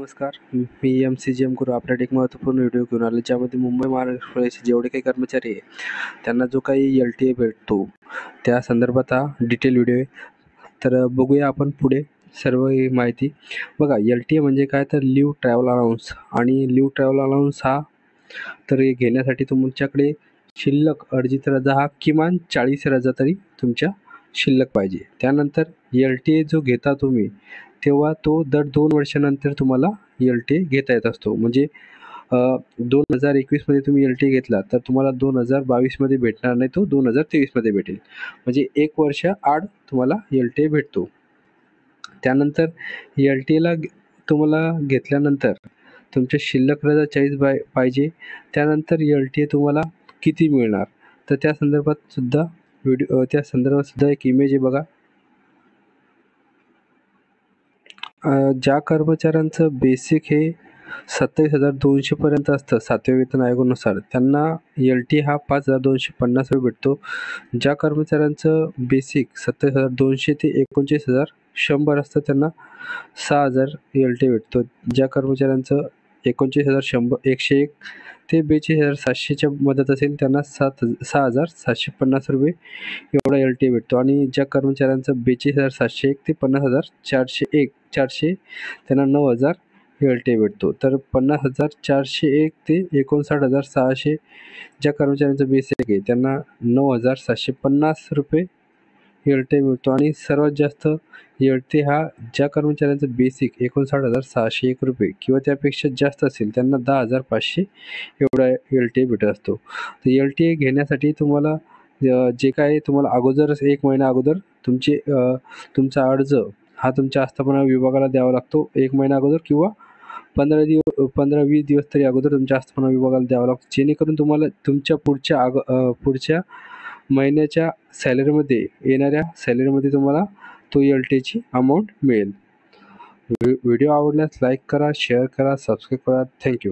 नमस्कार. मी एम गुरु आपल्यासाठी एक महत्त्वपूर्ण व्हिडिओ घेऊन आलो, ज्यामध्ये मुंबई महानगरपालिकेचे जेवढे काही कर्मचारी आहे त्यांना जो काही LTA भेटतो त्या संदर्भात हा डिटेल व्हिडिओ आहे. तर बघूया आपण पुढे सर्व ही माहिती. बघा, LTA म्हणजे काय, तर लीव्ह ट्रॅव्हल अलाउन्स. आणि लीव्ह ट्रॅव्हल अलाउन्स हा तर हे घेण्यासाठी तुमच्याकडे शिल्लक अर्जित रजा हा किमान 40 रजा तरी तुमच्या शिल्लक पाहिजे. त्यानंतर LTA जो घेता तुम्ही, तेव्हा तो दर 2 वर्षानंतर तुम्हाला LTA घेता येत असतो. म्हणजे 2021मध्ये तुम्ही LTA घेतला तर तुम्हाला 2022मध्ये भेटणार नाही, तो 2023मध्ये भेटेल. म्हणजे 1 वर्ष आड तुम्हाला LTA भेटतो. त्यानंतर LTAला तुम्हाला घेतल्यानंतर तुमच्या शिल्लक रजा 40 पाहिजे. त्यानंतर LTA तुम्हाला किती मिळणार, तर त्या संदर्भात सुद्धा एक इमेज आहे बघा. ज्या कर्मचाऱ्यांचं बेसिक हे 27,200 पर्यंत असतं 7व्या वेतन आयोगानुसार, त्यांना LTA हा 5,250 रुपये भेटतो. ज्या कर्मचाऱ्यांचं बेसिक 27,200 ते 29,100 असतं त्यांना 6,000 LTA भेटतो. ज्या कर्मचाऱ्यांचं 29,101 ते 42,700च्या मदत असेल त्यांना 6,750 रुपये एवढा LTA भेटतो. आणि ज्या कर्मचाऱ्यांचं 42,701 ते 50,401 त्यांना 9,000 LTA भेटतो. तर 50,401 ते 59,600 ज्या कर्मचाऱ्यांचं बेसिक आहे त्यांना 9,750 रुपये LTA मिळतो. आणि सर्वात जास्त LTA हा ज्या कर्मचाऱ्यांचं बेसिक 59,601 रुपये किंवा त्यापेक्षा जास्त असेल त्यांना 10,500 एवढा LTA भेटत असतो. तर LTA घेण्यासाठी तुम्हाला जे काही तुम्हाला अगोदरच 1 महिना अगोदर तुमचा अर्ज हा तुमच्या आस्थापना विभागाला द्यावा लागतो. 1 महिना अगोदर किंवा 15-20 दिवस तरी अगोदर तुमच्या आस्थापना विभागाला द्यावा लागतो, जेणेकरून तुम्हाला तुमच्या पुढच्या महिन्याच्या येणाऱ्या सॅलरीमध्ये तुम्हाला तो LTAची अमाऊंट मिळेल. व्हिडिओ आवडल्यास लाईक करा, शेअर करा, सबस्क्राईब करा. थँक्यू.